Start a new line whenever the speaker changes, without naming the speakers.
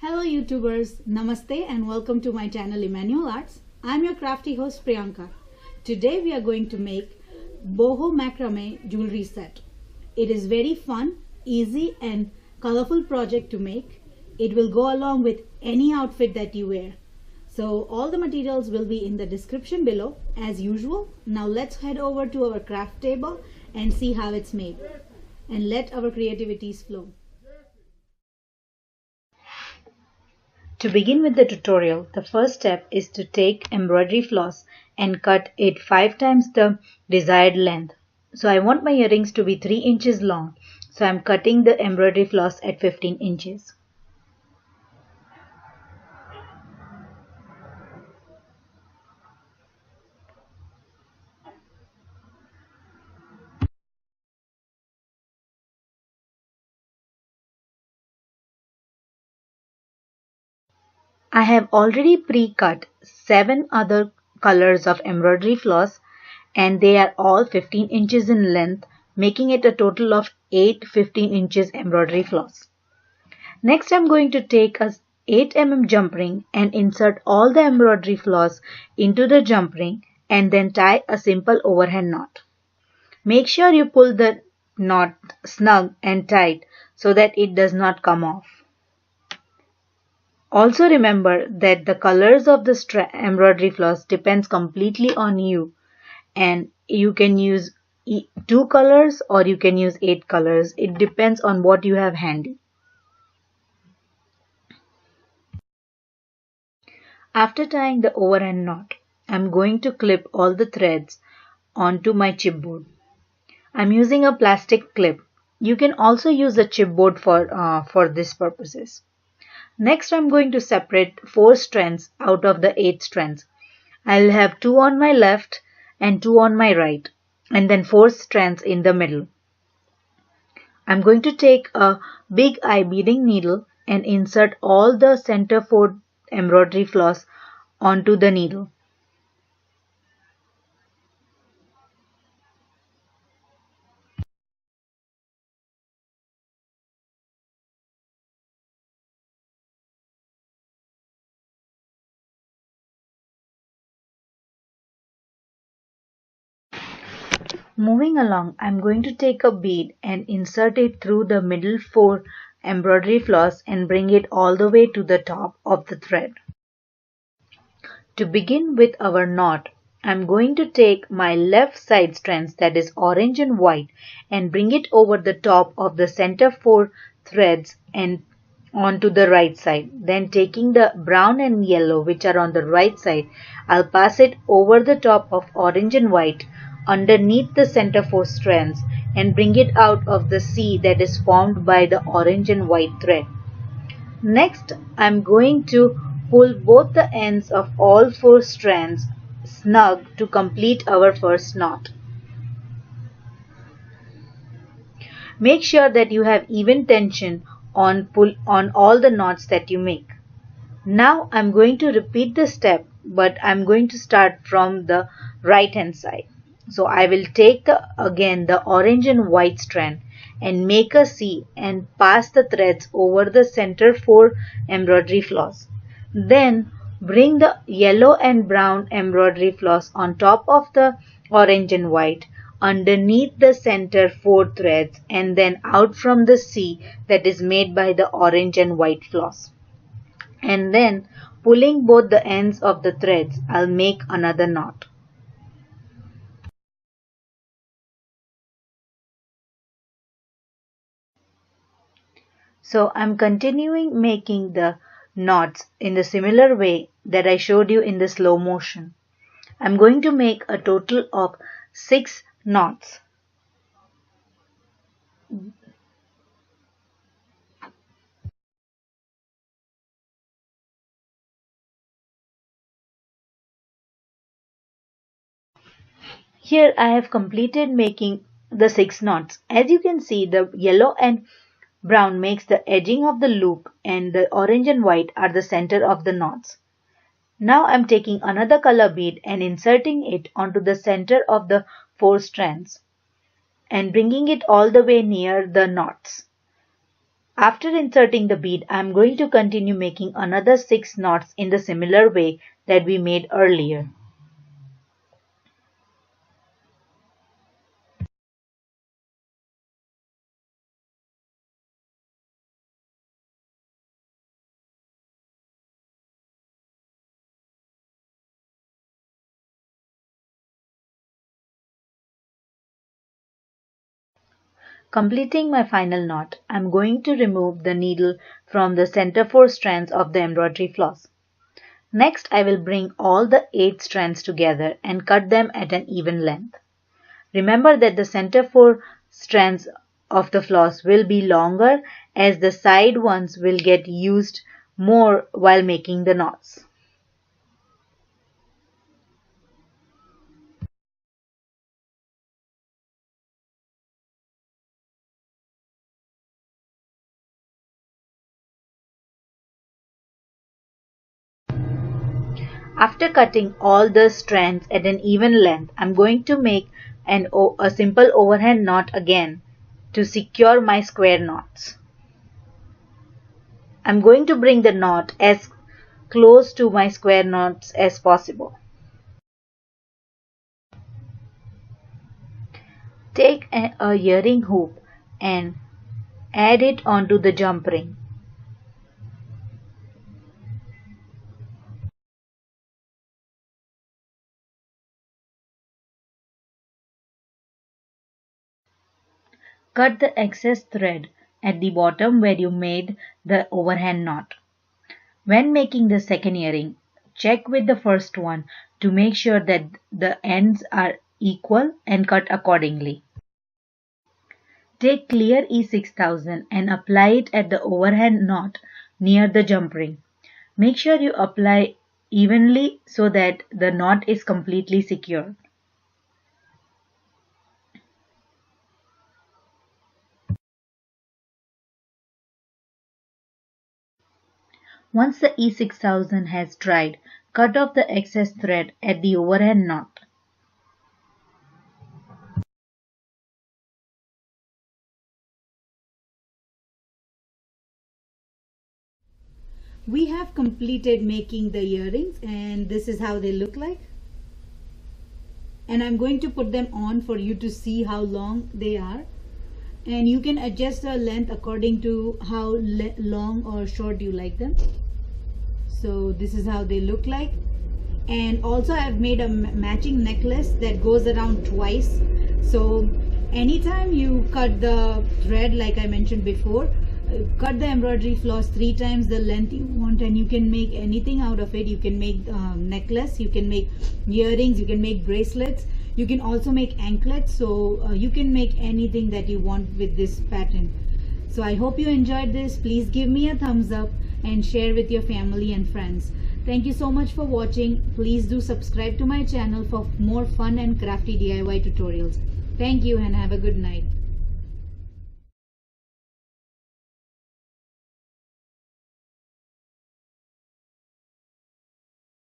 Hello YouTubers, Namaste and welcome to my channel Emmanuel Arts. I'm your crafty host Priyanka. Today we are going to make Boho Macrame jewelry set. It is very fun, easy and colorful project to make. It will go along with any outfit that you wear. So all the materials will be in the description below as usual. Now let's head over to our craft table and see how it's made. And let our creativities flow. To begin with the tutorial, the first step is to take embroidery floss and cut it 5 times the desired length. So I want my earrings to be 3 inches long, so I'm cutting the embroidery floss at 15 inches. I have already pre-cut 7 other colors of embroidery floss and they are all 15 inches in length, making it a total of 8 15 inches embroidery floss. Next I'm going to take a 8 mm jump ring and insert all the embroidery floss into the jump ring and then tie a simple overhand knot. Make sure you pull the knot snug and tight so that it does not come off. Also remember that the colors of the embroidery floss depends completely on you, and you can use 2 colors or you can use 8 colors. It depends on what you have handy. After tying the overhand knot, I'm going to clip all the threads onto my chipboard. I'm using a plastic clip. You can also use a chipboard for this purposes. Next, I'm going to separate 4 strands out of the 8 strands. I'll have 2 on my left and 2 on my right, and then 4 strands in the middle. I'm going to take a big eye beading needle and insert all the center 4 embroidery floss onto the needle. Moving along, I'm going to take a bead and insert it through the middle 4 embroidery floss and bring it all the way to the top of the thread. To begin with our knot, I'm going to take my left side strands, that is orange and white, and bring it over the top of the center 4 threads and onto the right side. Then taking the brown and yellow which are on the right side, I'll pass it over the top of orange and white underneath the center 4 strands and bring it out of the C that is formed by the orange and white thread. Next, I'm going to pull both the ends of all 4 strands snug to complete our first knot. Make sure that you have even tension on all the knots that you make. Now I'm going to repeat the step, but I'm going to start from the right hand side. So I will take again the orange and white strand and make a C and pass the threads over the center 4 embroidery floss. Then bring the yellow and brown embroidery floss on top of the orange and white underneath the center 4 threads and then out from the C that is made by the orange and white floss. And then pulling both the ends of the threads, I'll make another knot. So I'm continuing making the knots in the similar way that I showed you in the slow motion. I'm going to make a total of 6 knots. Here I have completed making the 6 knots. As you can see, the yellow and brown makes the edging of the loop and the orange and white are the center of the knots. Now I'm taking another color bead and inserting it onto the center of the 4 strands and bringing it all the way near the knots. After inserting the bead, I am going to continue making another 6 knots in the similar way that we made earlier. Completing my final knot, I am going to remove the needle from the center 4 strands of the embroidery floss. Next, I will bring all the 8 strands together and cut them at an even length. Remember that the center 4 strands of the floss will be longer as the side ones will get used more while making the knots. After cutting all the strands at an even length, I am going to make a simple overhand knot again to secure my square knots. I am going to bring the knot as close to my square knots as possible. Take a earring hoop and add it onto the jump ring. Cut the excess thread at the bottom where you made the overhand knot. When making the second earring, check with the first one to make sure that the ends are equal and cut accordingly. Take clear E6000 and apply it at the overhand knot near the jump ring. Make sure you apply evenly so that the knot is completely secure. Once the E6000 has dried, cut off the excess thread at the overhand knot. We have completed making the earrings and this is how they look like. And I'm going to put them on for you to see how long they are. And you can adjust the length according to how long or short you like them. So this is how they look like. And also I've made a matching necklace that goes around twice. So anytime you cut the thread, like I mentioned before, cut the embroidery floss 3 times the length you want, and you can make anything out of it. You can make necklace, you can make earrings, you can make bracelets, you can also make anklets. So you can make anything that you want with this pattern. So I hope you enjoyed this. Please give me a thumbs up and share with your family and friends. Thank you so much for watching. Please do subscribe to my channel for more fun and crafty DIY tutorials. Thank you and have a good night.